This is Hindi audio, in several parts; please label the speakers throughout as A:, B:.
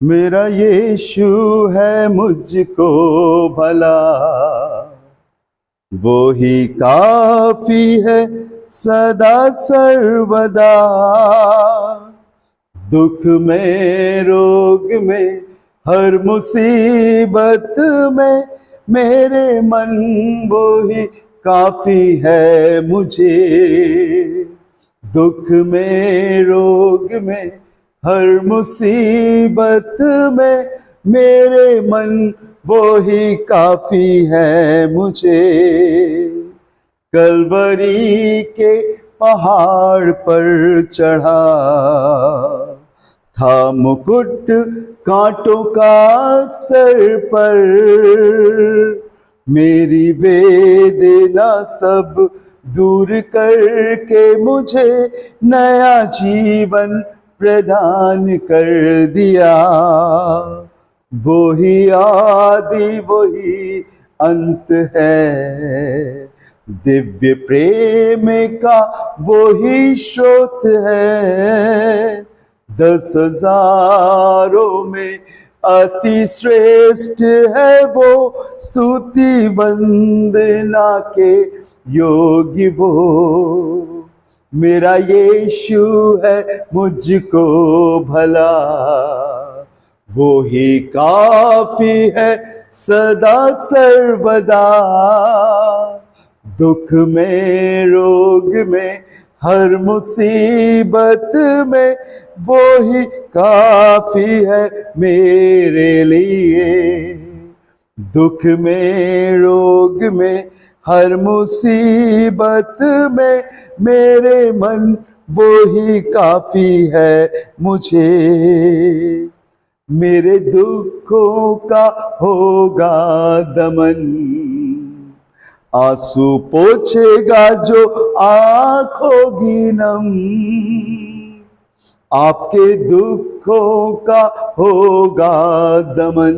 A: मेरा यीशु है मुझको भला, वो ही काफी है सदा सर्वदा। दुख में रोग में हर मुसीबत में मेरे मन वो ही काफी है मुझे। दुख में रोग में हर मुसीबत में मेरे मन वो ही काफी है मुझे। कलवरी के पहाड़ पर चढ़ा था मुकुट कांटों का सर पर, मेरी वेदना सब दूर करके मुझे नया जीवन प्रदान कर दिया। वो ही आदि वो ही अंत है, दिव्य प्रेम का वो ही स्रोत है। 10,000 में अति श्रेष्ठ है वो, स्तुति वंदना के योग्य वो। मेरा यीशु है मुझको भला, वो ही काफी है सदा सर्वदा। दुख में रोग में हर मुसीबत में वो ही काफी है मेरे लिए। दुख में रोग में हर मुसीबत में मेरे मन वो ही काफी है मुझे। मेरे दुखों का होगा दमन, आंसू पोंछेगा जो आंखों की नम। आपके दुखों का होगा दमन,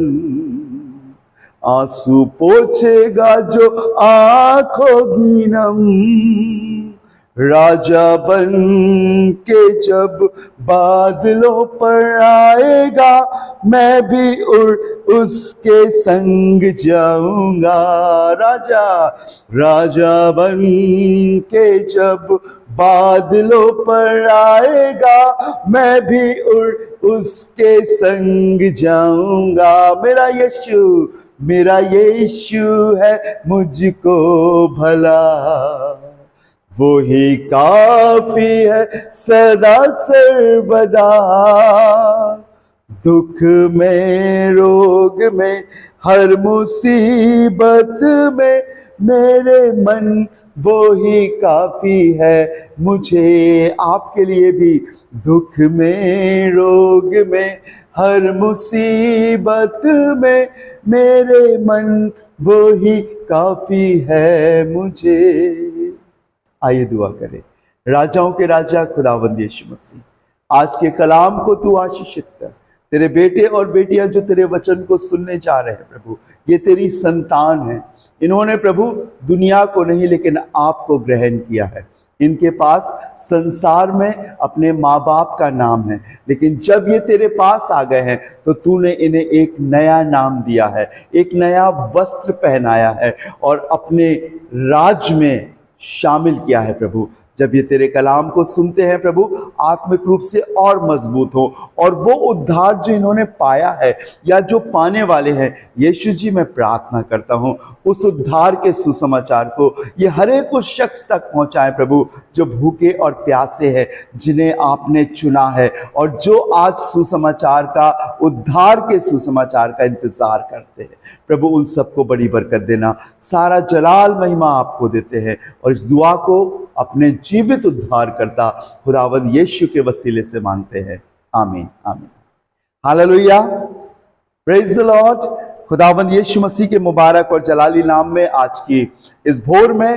A: आंसू पोंछेगा जो आंखों की नम। राजा बन के जब बादलों पर आएगा, मैं भी उड़ उसके संग जाऊंगा। राजा बन के जब बादलों पर आएगा, मैं भी उड़ उसके संग जाऊंगा। मेरा यीशु है मुझको भला, वो ही काफी है सदा सर्वदा। दुख में रोग में हर मुसीबत में मेरे मन वो ही काफी है मुझे। आपके लिए भी दुख में रोग में हर मुसीबत में मेरे मन वो ही काफी है मुझे। आइए दुआ करें। राजाओं के राजा खुदावंद यीशु मसीह, आज के कलाम को तू आशीषित कर। तेरे बेटे और बेटियां जो तेरे वचन को सुनने जा रहे हैं प्रभु, ये तेरी संतान है। इन्होंने प्रभु दुनिया को नहीं लेकिन आपको ग्रहण किया है। इनके पास संसार में अपने माँ बाप का नाम है, लेकिन जब ये तेरे पास आ गए हैं तो तूने इन्हें एक नया नाम दिया है, एक नया वस्त्र पहनाया है और अपने राज में शामिल किया है प्रभु। जब ये तेरे कलाम को सुनते हैं प्रभु, आत्मिक रूप से और मजबूत हो, और वो उद्धार जो इन्होंने पाया है या जो पाने वाले हैं, यीशु जी मैं प्रार्थना करता हूँ उस उद्धार के सुसमाचार को ये हर एक उस शख्स तक पहुँचाए प्रभु जो भूखे और प्यासे हैं, जिन्हें आपने चुना है और जो आज सुसमाचार का, उद्धार के सुसमाचार का इंतजार करते हैं प्रभु। उन सबको बड़ी बरकत देना। सारा जलाल महिमा आपको देते हैं और इस दुआ को अपने जीवित उद्धार करता खुदावंद यीशु के वसीले से मांगते हैं। आमीन आमीन। Hallelujah, praise the Lord. खुदावंद यीशु मसीह के मुबारक और जलाली नाम में आज की इस भोर में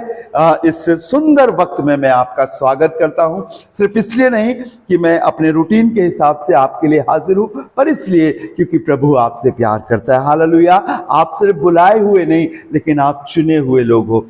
A: इस सुंदर वक्त में मैं आपका स्वागत करता हूं। सिर्फ इसलिए नहीं कि मैं अपने रूटीन के हिसाब से आपके लिए हाजिर हूं, पर इसलिए क्योंकि प्रभु आपसे प्यार करता है। हालेलुया। आप सिर्फ बुलाए हुए नहीं, लेकिन आप चुने हुए लोग हो।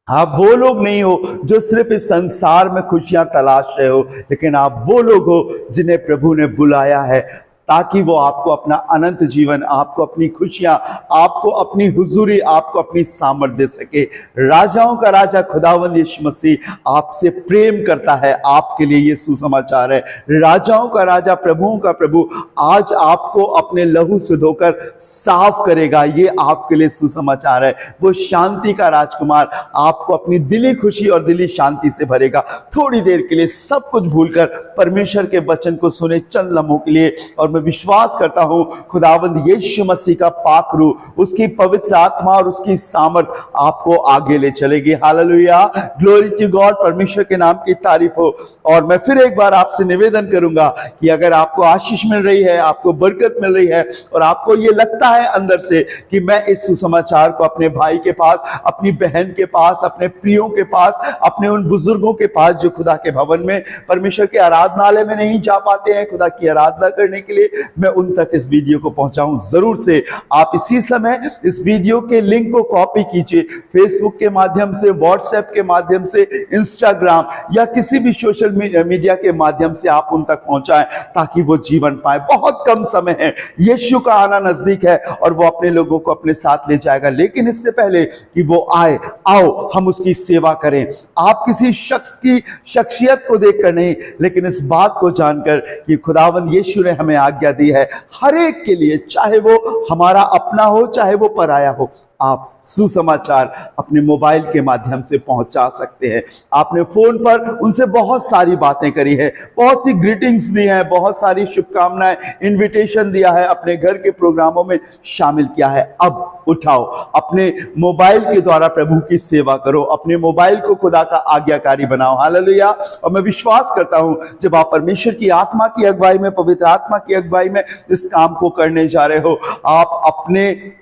A: आप वो लोग नहीं हो जो सिर्फ इस संसार में खुशियां तलाश रहे हो, लेकिन आप वो लोग हो जिन्हें प्रभु ने बुलाया है ताकि वो आपको अपना अनंत जीवन, आपको अपनी खुशियां, आपको अपनी हुजूरी, आपको अपनी सामर्थ दे सके। राजाओं का राजा खुदावंद यीशु मसीह आपसे प्रेम करता है। आपके लिए ये सुसमाचार है। राजाओं का राजा, प्रभुओं का प्रभु आज आपको अपने लहू से धोकर साफ करेगा। ये आपके लिए सुसमाचार है। वो शांति का राजकुमार आपको अपनी दिली खुशी और दिली शांति से भरेगा। थोड़ी देर के लिए सब कुछ भूलकर परमेश्वर के वचन को सुने चंद लम्हों के लिए। और मैं विश्वास करता हूं खुदावंद यीशु मसीह का पाक रूह, उसकी पवित्र आत्मा और उसकी सामर्थ आपको आगे ले चलेगी। Hallelujah, glory to God. परमेश्वर के नाम की तारीफ हो। और मैं फिर एक बार आपसे निवेदन करूंगा कि अगर आपको आशीष मिल रही है, आपको बरकत मिल रही है और आपको ये लगता है अंदर से कि मैं इस सुसमाचार को अपने भाई के पास, अपनी बहन के पास, अपने प्रियों के पास, अपने उन बुजुर्गों के पास जो खुदा के भवन में, परमेश्वर के आराधनालय में नहीं जा पाते हैं खुदा की आराधना करने के लिए, मैं उन तक इस वीडियो को पहुंचाऊं, जरूर से आप इसी समय इस वीडियो के लिंक को कॉपी कीजिए। फेसबुक के माध्यम से, व्हाट्सएप के माध्यम से, इंस्टाग्राम या किसी भी सोशल मीडिया के माध्यम से आप उन तक पहुंचाएं ताकि वो जीवन पाए। बहुत कम समय है, यीशु का आना नजदीक है और वो अपने लोगों को अपने साथ ले जाएगा। लेकिन इससे पहले कि वो आए, आओ हम उसकी सेवा करें। आप किसी शख्स की शख्सियत को देखकर नहीं, लेकिन इस बात को जानकर कि खुदावंद यीशु ने हमें आज्ञा दी है हर एक के लिए, चाहे वो हमारा अपना हो चाहे वो पराया हो, आप सुसमाचार अपने मोबाइल के माध्यम से पहुंचा सकते हैं। आपने फोन पर उनसे बहुत सारी बातें करी है, बहुत सी ग्रीटिंग्स दी हैं, बहुत सारी शुभकामनाएं, इनविटेशन दिया है, अपने घर के प्रोग्रामों में शामिल किया है। अब उठाओ, अपने मोबाइल के द्वारा प्रभु की सेवा करो, अपने मोबाइल को खुदा का आज्ञाकारी बनाओ। हालेलुया। और मैं विश्वास करता हूं जब आप परमेश्वर की आत्मा की अगुवाई में, पवित्र आत्मा की अगुवाई में इस काम को करने जा रहे हो, आप अपने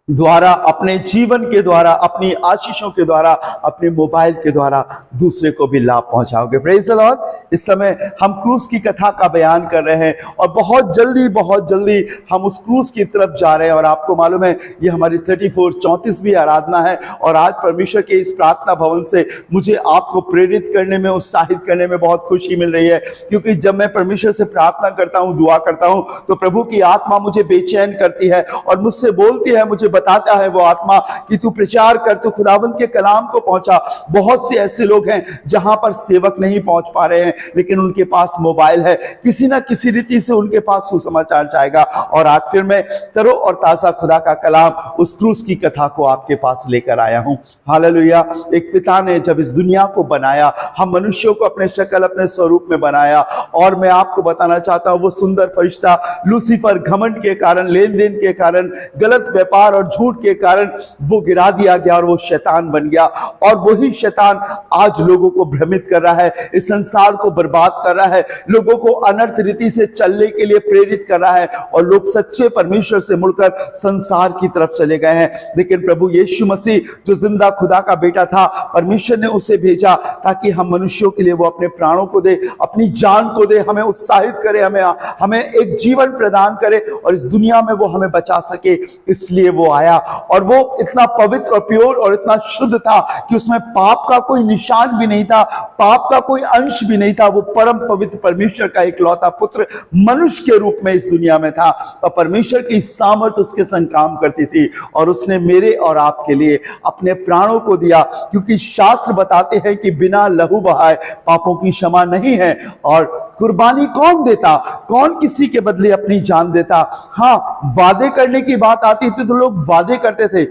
A: द्वारा, अपने जीवन के द्वारा, अपनी आशीषों के द्वारा, अपने मोबाइल के द्वारा दूसरे को भी लाभ पहुंचाओगे। Praise the Lord. इस समय हम क्रूस की कथा का बयान कर रहे हैं और बहुत जल्दी हम उस क्रूस की तरफ जा रहे हैं। और आपको मालूम है ये हमारी 34वीं आराधना है और आज परमेश्वर के इस प्रार्थना भवन से मुझे आपको प्रेरित करने में, उत्साहित करने में बहुत खुशी मिल रही है। क्योंकि जब मैं परमेश्वर से प्रार्थना करता हूं, दुआ करता हूं, तो प्रभु की आत्मा मुझे बेचैन करती है और मुझसे बोलती है, मुझे बताता है वो आत्मा कि तू प्रचार कर, तू खुदावंद के कलाम को पहुंचा। बहुत से ऐसे लोग हैं जहां पर सेवक नहीं पहुंच पा रहे हैं, लेकिन उनके पास मोबाइल है, किसी ना किसी रीति से उनके पास सुसमाचार जाएगा। और आखिर में तरो और ताजा खुदा का कलाम, उस क्रूस की कथा को आपके पास लेकर आया हूं। हालेलुया। एक पिता ने जब इस दुनिया को बनाया, हम मनुष्यों को अपने शक्ल, अपने स्वरूप में बनाया, और मैं आपको बताना चाहता हूं वो सुंदर फरिश्ता लूसीफर घमंड के कारण, लेन देन के कारण, गलत व्यापार और झूठ के कारण वो गिरा दिया गया और वो शैतान बन गया। और वही शैतान आज लोगों को भ्रमित कर रहा है, इस संसार को बर्बाद कर रहा है, लोगों को अनर्थ रीति से चलने के लिए प्रेरित कर रहा है और लोग सच्चे परमेश्वर से मुड़कर संसार की तरफ चले गए हैं। लेकिन प्रभु यीशु मसीह जो जिंदा खुदा का बेटा था, परमेश्वर ने उसे भेजा ताकि हम मनुष्यों के लिए वो अपने प्राणों को दे, अपनी जान को दे, हमें उत्साहित करे, हमें एक जीवन प्रदान करे और इस दुनिया में वो हमें बचा सके। इसलिए वो आया और वो इतना पवित्र और प्योर और इतना शुद्ध था कि उसमें पाप का कोई निशान भी नहीं था, पाप का कोई अंश भी नहीं था। वो परम पवित्र परमेश्वर का इकलौता पुत्र मनुष्य के रूप में इस दुनिया में था और परमेश्वर की सामर्थ उसके संग काम करती थी और उसने मेरे और आपके लिए अपने प्राणों को दिया। क्योंकि शास्त्र बताते हैं कि बिना लहू बहाए पापों की क्षमा नहीं है। और कुर्बानी कौन देता, कौन किसी के बदले अपनी जान देता। हाँ, वादे करने की बात आती थी तो लोग वादे करते थे,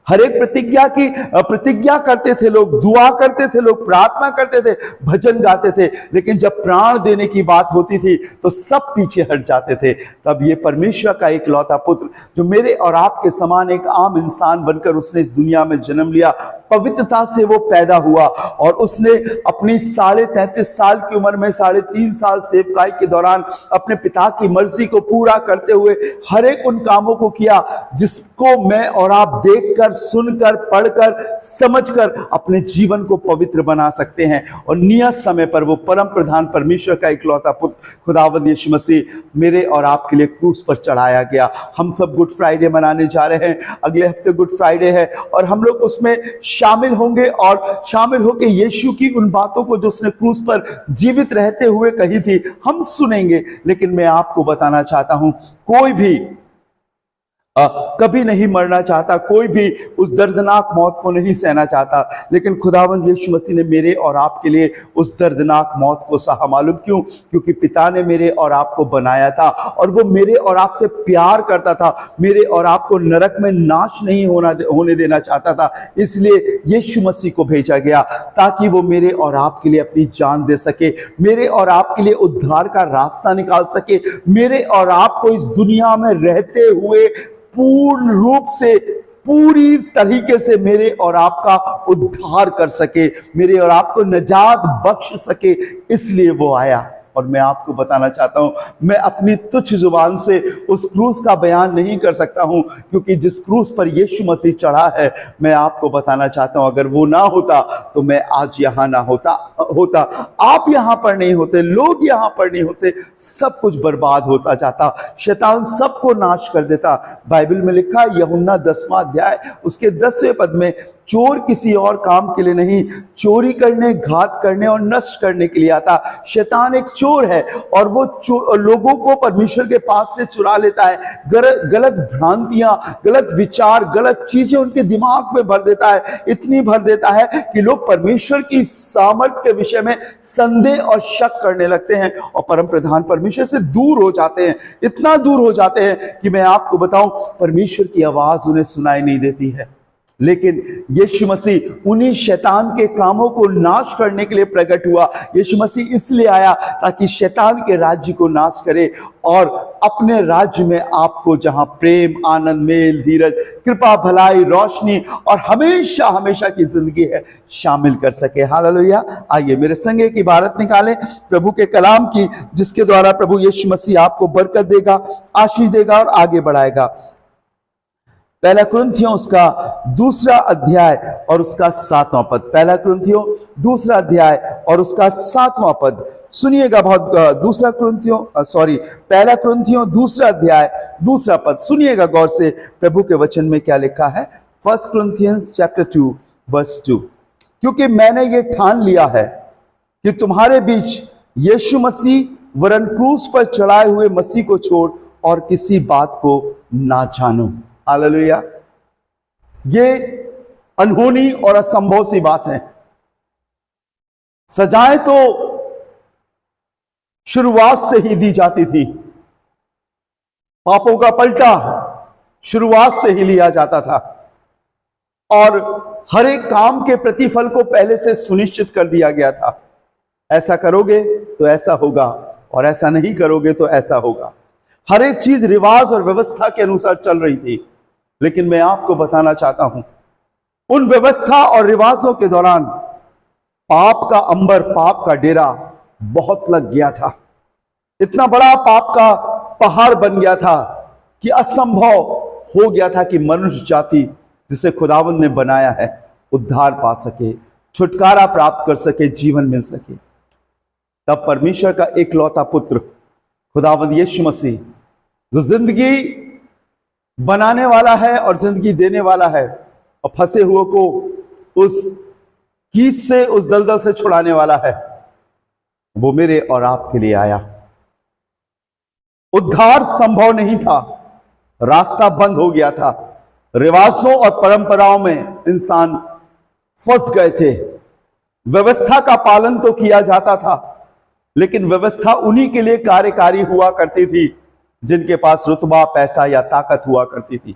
A: हर एक प्रतिज्ञा करते थे लोग, दुआ करते थे लोग, प्रार्थना करते थे, भजन गाते थे, लेकिन जब प्राण देने की बात होती थी तो सब पीछे हट जाते थे। तब ये परमेश्वर का इकलौता पुत्र, जो मेरे और आपके समान एक आम इंसान बनकर उसने इस दुनिया में जन्म लिया, पवित्रता से वो पैदा हुआ और उसने अपनी 33.5 साल की उम्र में 3.5 साल सेवकाई के दौरान अपने पिता की मर्जी को पूरा करते हुए हर एक उन कामों को किया जिसको मैं और आप देखकर, सुनकर, पढ़कर, समझकर अपने जीवन को पवित्र बना सकते हैं। और नियत समय पर वो परम प्रधान परमेश्वर का इकलौता पुत्र खुदावंद यीशु मसीह मेरे और आपके लिए क्रूस पर चढ़ाया गया। हम सब गुड फ्राइडे मनाने जा रहे हैं, अगले हफ्ते गुड फ्राइडे है और हम लोग उसमें शामिल होंगे और शामिल होकर यीशु की उन बातों को जो उसने क्रूस पर जीवित रहते हुए कही थी हम सुनेंगे। लेकिन मैं आपको बताना चाहता हूं, कोई भी कभी नहीं मरना चाहता, कोई भी उस दर्दनाक मौत को नहीं सहना चाहता, लेकिन खुदावंद यीशु मसीह ने मेरे और आपके लिए उस दर्दनाक मौत को सहा। मालूम क्यों? क्योंकि पिता ने मेरे और आपको बनाया था और वो मेरे और आपसे प्यार करता था, मेरे और आपको नरक में नाश नहीं होने देना चाहता था। इसलिए यीशु मसीह को भेजा गया ताकि वो मेरे और आपके लिए अपनी जान दे सके, मेरे और आपके लिए उद्धार का रास्ता निकाल सके, मेरे और आपको इस दुनिया में रहते हुए पूर्ण रूप से, पूरी तरीके से मेरे और आपका उद्धार कर सके, मेरे और आपको निजात बख्श सके। इसलिए वो आया। और मैं आपको बताना चाहता हूं, मैं अपनी तुच्छ जुबान से उस क्रूस का बयान नहीं कर सकता हूं, क्योंकि जिस क्रूस पर यीशु मसीह चढ़ा है, मैं आपको बताना चाहता हूं, अगर वो ना होता तो मैं आज यहां ना होता, आप यहां पर नहीं होते, लोग यहां पर नहीं होते, सब कुछ बर्बाद होता जाता, शैतान सबको नाश कर देता। बाइबल में लिखा, यूहन्ना 10वां अध्याय उसके 10वें पद में, चोर किसी और काम के लिए नहीं, चोरी करने, घात करने और नष्ट करने के लिए आता। शैतान एक चोर है और वो लोगों को परमेश्वर के पास से चुरा लेता है। गलत भ्रांतियां, गलत विचार, गलत चीजें उनके दिमाग में भर देता है, इतनी भर देता है कि लोग परमेश्वर की सामर्थ्य के विषय में संदेह और शक करने लगते हैं और परम प्रधान परमेश्वर से दूर हो जाते हैं। इतना दूर हो जाते हैं कि मैं आपको बताऊं, परमेश्वर की आवाज उन्हें सुनाई नहीं देती है। लेकिन यीशु मसीह उन्हीं शैतान के कामों को नाश करने के लिए प्रकट हुआ। यीशु मसीह इसलिए आया ताकि शैतान के राज्य को नाश करे और अपने राज्य में आपको, जहां प्रेम, आनंद, मेल, धीरज, कृपा, भलाई, रोशनी और हमेशा हमेशा की जिंदगी है, शामिल कर सके। हालेलुया। आइए मेरे संग एक इबारत निकालें प्रभु के कलाम की, जिसके द्वारा प्रभु यीशु मसीह आपको बरकत देगा, आशीष देगा और आगे बढ़ाएगा। पहला कुरिन्थियों उसका 2 अध्याय और उसका 7वां पद। पहला कुरिन्थियों 2 अध्याय और उसका 7वां पद सुनिएगा। बहुत पहला कुरिन्थियों 2 अध्याय 2 पद सुनिएगा गौर से, प्रभु के वचन में क्या लिखा है। 1 Corinthians chapter 2 verse 2। क्योंकि मैंने ये ठान लिया है कि तुम्हारे बीच यीशु मसीह वरन क्रूस पर चढ़ाए हुए मसीह को छोड़ और किसी बात को ना जानो। हालेलुया। ये अनहोनी और असंभव सी बात है। सजाएं तो शुरुआत से ही दी जाती थी, पापों का पलटा शुरुआत से ही लिया जाता था और हर एक काम के प्रतिफल को पहले से सुनिश्चित कर दिया गया था। ऐसा करोगे तो ऐसा होगा और ऐसा नहीं करोगे तो ऐसा होगा। हर एक चीज रिवाज और व्यवस्था के अनुसार चल रही थी। लेकिन मैं आपको बताना चाहता हूं, उन व्यवस्था और रिवाजों के दौरान पाप का अंबर, पाप का डेरा बहुत लग गया था। इतना बड़ा पाप का पहाड़ बन गया था कि असंभव हो गया था कि मनुष्य जाति जिसे खुदावंद ने बनाया है उद्धार पा सके, छुटकारा प्राप्त कर सके, जीवन मिल सके। तब परमेश्वर का एकलौता पुत्र खुदावंद यीशु मसीह, जो जिंदगी बनाने वाला है और जिंदगी देने वाला है और फंसे हुए को उस कीच से, उस दलदल से छुड़ाने वाला है, वो मेरे और आपके लिए आया। उद्धार संभव नहीं था, रास्ता बंद हो गया था। रिवाजों और परंपराओं में इंसान फंस गए थे। व्यवस्था का पालन तो किया जाता था, लेकिन व्यवस्था उन्हीं के लिए कार्यकारी हुआ करती थी जिनके पास रुतबा, पैसा या ताकत हुआ करती थी।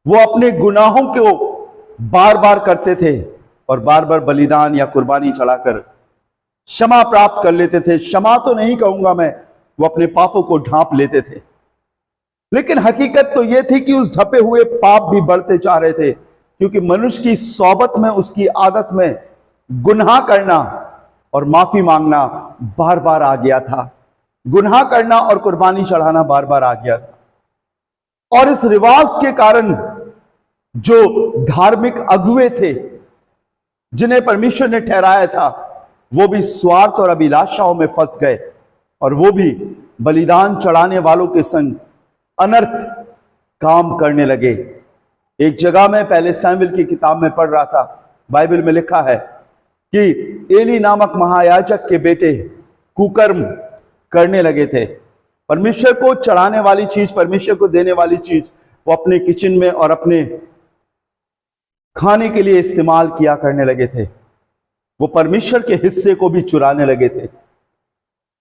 A: वो अपने गुनाहों को बार बार करते थे और बार बार बलिदान या कुर्बानी चढ़ाकर क्षमा प्राप्त कर लेते थे। क्षमा तो नहीं कहूंगा मैं, वो अपने पापों को ढांप लेते थे। लेकिन हकीकत तो यह थी कि उस ढपे हुए पाप भी बढ़ते जा रहे थे, क्योंकि मनुष्य की सोबत में, उसकी आदत में गुनाह करना और माफी मांगना बार बार आ गया था। गुनाह करना और कुर्बानी चढ़ाना बार बार आ गया था। और इस रिवाज के कारण जो धार्मिक अगुवे थे, जिन्हें परमेश्वर ने ठहराया था, वो भी स्वार्थ और अभिलाषाओं में फंस गए और वो भी बलिदान चढ़ाने वालों के संग अनर्थ काम करने लगे। एक जगह में पहले सैमुएल की किताब में पढ़ रहा था, बाइबल में लिखा है कि एली नामक महायाजक के बेटे कुकर्म करने लगे थे। परमेश्वर को चढ़ाने वाली चीज, परमेश्वर को देने वाली चीज वो अपने किचन में और अपने खाने के लिए इस्तेमाल किया करने लगे थे। वो परमेश्वर के हिस्से को भी चुराने लगे थे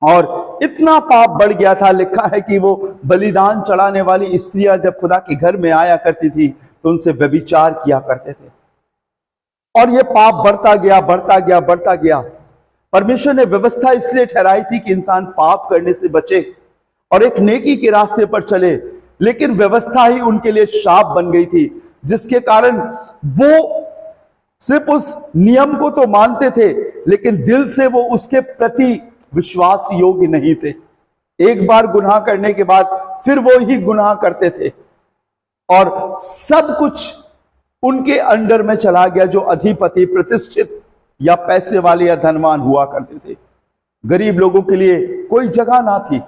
A: और इतना पाप बढ़ गया था। लिखा है कि वो बलिदान चढ़ाने वाली स्त्रियां जब खुदा के घर में आया करती थी तो उनसे व्यभिचार किया करते थे और ये पाप बढ़ता गया, बढ़ता गया, बढ़ता गया। परमेश्वर ने व्यवस्था इसलिए ठहराई थी कि इंसान पाप करने से बचे और एक नेकी के रास्ते पर चले, लेकिन व्यवस्था ही उनके लिए शाप बन गई थी, जिसके कारण वो सिर्फ उस नियम को तो मानते थे लेकिन दिल से वो उसके प्रति विश्वास योग्य नहीं थे। एक बार गुनाह करने के बाद फिर वो ही गुनाह करते थे और सब कुछ उनके अंडर में चला गया। जो अधिपति, प्रतिष्ठित या पैसे वाले या धनवान हुआ करते थे, गरीब लोगों के लिए कोई जगह ना थी,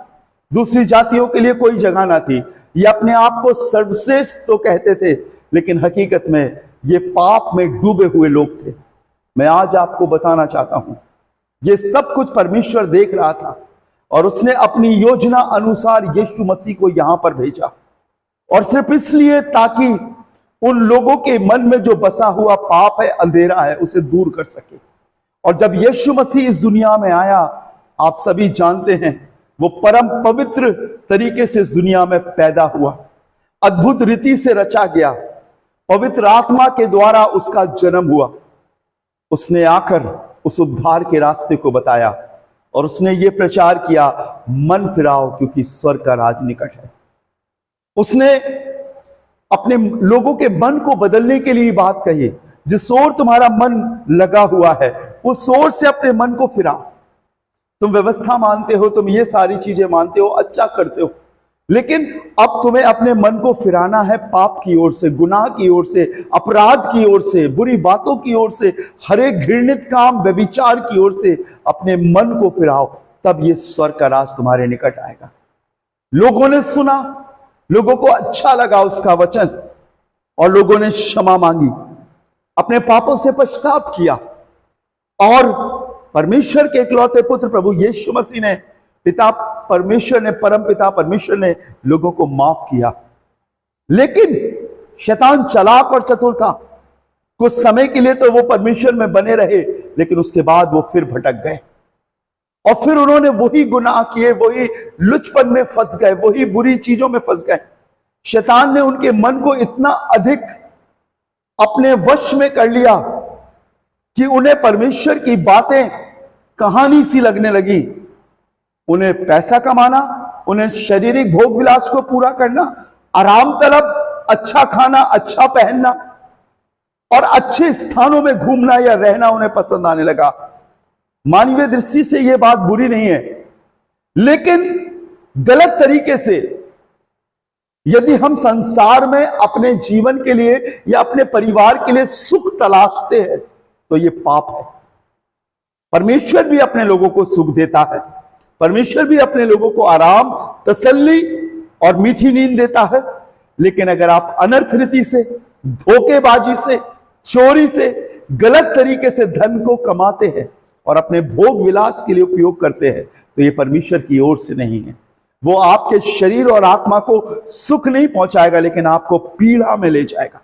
A: दूसरी जातियों के लिए कोई जगह ना थी। ये अपने आप को सर्वश्रेष्ठ तो कहते थे, लेकिन हकीकत में ये पाप में डूबे हुए लोग थे। मैं आज आपको बताना चाहता हूं, ये सब कुछ परमेश्वर देख रहा था और उसने अपनी योजना अनुसार यीशु मसीह को यहां पर भेजा, और सिर्फ इसलिए ताकि उन लोगों के मन में जो बसा हुआ पाप है, अंधेरा है, उसे दूर कर सके। और जब यीशु मसीह इस दुनिया में आया, आप सभी जानते हैं, वो परम पवित्र तरीके से इस दुनिया में पैदा हुआ, अद्भुत रीति से रचा गया, पवित्र आत्मा के द्वारा उसका जन्म हुआ। उसने आकर उस उद्धार के रास्ते को बताया और उसने ये प्रचार किया, मन फिराओ क्योंकि स्वर्ग का राज निकट है। उसने अपने लोगों के मन को बदलने के लिए बात कही, जिस ओर तुम्हारा मन लगा हुआ है उस ओर से अपने मन को फिराओ। तुम व्यवस्था मानते हो, तुम ये सारी चीजें मानते हो, अच्छा करते हो, लेकिन अब तुम्हें अपने मन को फिराना है पाप की ओर से, गुनाह की ओर से, अपराध की ओर से, बुरी बातों की ओर से, हर एक घृणित काम, व्यभिचार की ओर से अपने मन को फिराओ, तब ये स्वर्ग का राज तुम्हारे निकट आएगा। लोगों ने सुना, लोगों को अच्छा लगा उसका वचन और लोगों ने क्षमा मांगी, अपने पापों से पश्चाताप किया और परमेश्वर के इकलौते पुत्र प्रभु यीशु मसीह ने, पिता परमेश्वर ने, परम पिता परमेश्वर ने लोगों को माफ किया। लेकिन शैतान चालाक और चतुर था। कुछ समय के लिए तो वो परमेश्वर में बने रहे, लेकिन उसके बाद वो फिर भटक गए और फिर उन्होंने वही गुनाह किए, वही लुचपन में फंस गए, वही बुरी चीजों में फंस गए। शैतान ने उनके मन को इतना अधिक अपने वश में कर लिया कि उन्हें परमेश्वर की बातें कहानी सी लगने लगी। उन्हें पैसा कमाना, उन्हें शारीरिक भोग विलास को पूरा करना, आराम तलब, अच्छा खाना, अच्छा पहनना और अच्छे स्थानों में घूमना या रहना उन्हें पसंद आने लगा। मानवीय दृष्टि से यह बात बुरी नहीं है, लेकिन गलत तरीके से यदि हम संसार में अपने जीवन के लिए या अपने परिवार के लिए सुख तलाशते हैं तो यह पाप है। परमेश्वर भी अपने लोगों को सुख देता है, परमेश्वर भी अपने लोगों को आराम, तसल्ली और मीठी नींद देता है। लेकिन अगर आप अनर्थ रीति से, धोखेबाजी से, चोरी से, गलत तरीके से धन को कमाते हैं और अपने भोग विलास के लिए उपयोग करते हैं तो यह परमेश्वर की ओर से नहीं है। वो आपके शरीर और आत्मा को सुख नहीं पहुंचाएगा, लेकिन आपको पीड़ा में ले जाएगा।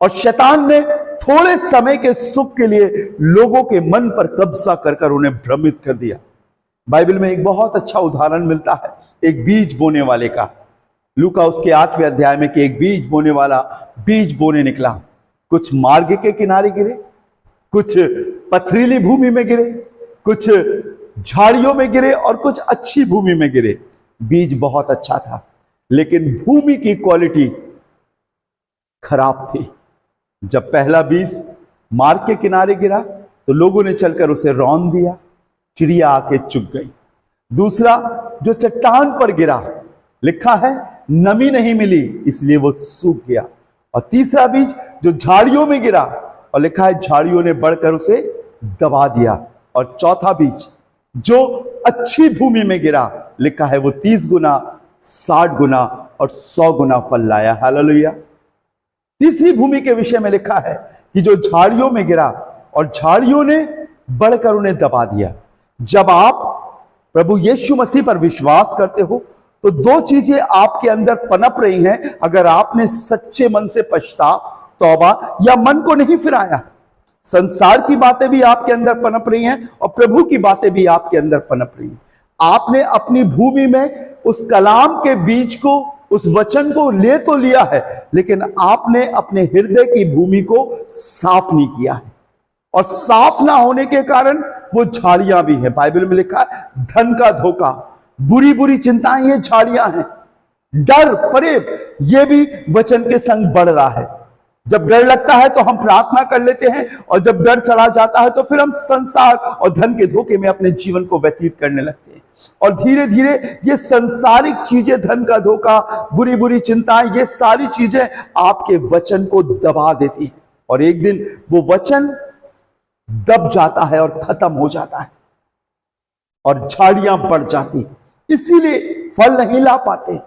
A: और शैतान ने थोड़े समय के सुख के लिए लोगों के मन पर कब्जा कर उन्हें भ्रमित कर दिया। बाइबल में एक बहुत अच्छा उदाहरण मिलता है एक बीज बोने वाले का। लूका उसके 8वें अध्याय में कि एक बीज बोने वाला बीज बोने निकला कुछ मार्ग के किनारे गिरे, कुछ पथरीली भूमि में गिरे, कुछ झाड़ियों में गिरे और कुछ अच्छी भूमि में गिरे। बीज बहुत अच्छा था, लेकिन भूमि की क्वालिटी खराब थी। जब पहला बीज मार्ग के किनारे गिरा तो लोगों ने चलकर उसे रौंद दिया, चिड़िया आके चुग गई। दूसरा जो चट्टान पर गिरा, लिखा है नमी नहीं मिली इसलिए वो सूख गया। और तीसरा बीज जो झाड़ियों में गिरा, और लिखा है झाड़ियों ने बढ़कर उसे दबा दिया। और चौथा बीज जो अच्छी भूमि में गिरा, लिखा है वो 30 गुना, 60 गुना और 100 गुना फल लाया। हालेलुया। तीसरी भूमि के विषय में लिखा है कि जो झाड़ियों में गिरा और झाड़ियों ने बढ़कर उन्हें दबा दिया। जब आप प्रभु यीशु मसीह पर विश्वास करते हो तो दो चीजें आपके अंदर पनप रही हैं। अगर आपने सच्चे मन से पछतावा, तौबा या मन को नहीं फिराया, संसार की बातें भी आपके अंदर पनप रही हैं और प्रभु की बातें भी आपके अंदर पनप रही हैं। आपने अपनी भूमि में उस कलाम के बीज को, उस वचन को ले तो लिया है, लेकिन आपने अपने हृदय की भूमि को साफ नहीं किया है। और साफ ना होने के कारण वो झाड़ियां भी हैं। बाइबल में लिखा है धन का धोखा, बुरी बुरी चिंताएं, ये झाड़ियां हैं। डर, फरेब, ये भी वचन के संग बढ़ रहा है। जब डर लगता है तो हम प्रार्थना कर लेते हैं, और जब डर चला जाता है तो फिर हम संसार और धन के धोखे में अपने जीवन को व्यतीत करने लगते हैं। और धीरे धीरे ये संसारिक चीजें, धन का धोखा, बुरी बुरी चिंताएं, ये सारी चीजें आपके वचन को दबा देती हैं। और एक दिन वो वचन दब जाता है और खत्म हो जाता है और झाड़ियां बढ़ जाती, इसीलिए फल नहीं ला पाते।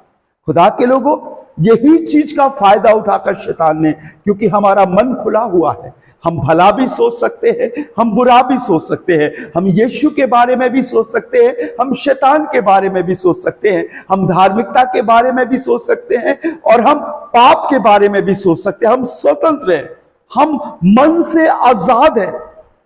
A: खुदा के लोगों, यही चीज का फायदा उठाकर शैतान ने, क्योंकि हमारा मन खुला हुआ है, हम भला भी सोच सकते हैं, हम बुरा भी सोच सकते हैं, हम यीशु के बारे में भी सोच सकते हैं, हम शैतान के बारे में भी सोच सकते हैं, हम धार्मिकता के बारे में भी सोच सकते हैं और हम पाप के बारे में भी सोच सकते हैं। हम स्वतंत्र हैं, हम मन से आजाद हैं।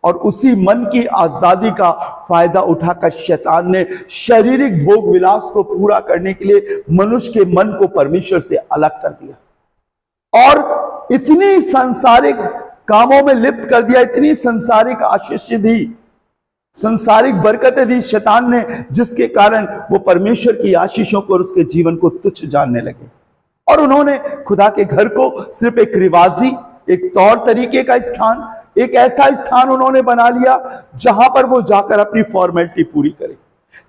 A: और उसी मन की आजादी का फायदा उठाकर शैतान ने शारीरिक भोग विलास को पूरा करने के लिए मनुष्य के मन को परमेश्वर से अलग कर दिया और इतनी सांसारिक कामों में लिप्त कर दिया, इतनी सांसारिक आशीष दी, सांसारिक बरकतें दी शैतान ने, जिसके कारण वो परमेश्वर की आशीषों को और उसके जीवन को तुच्छ जानने लगे। और उन्होंने खुदा के घर को सिर्फ एक रिवाजी, एक तौर तरीके का स्थान, एक ऐसा स्थान उन्होंने बना लिया जहां पर वो जाकर अपनी फॉर्मेलिटी पूरी करे।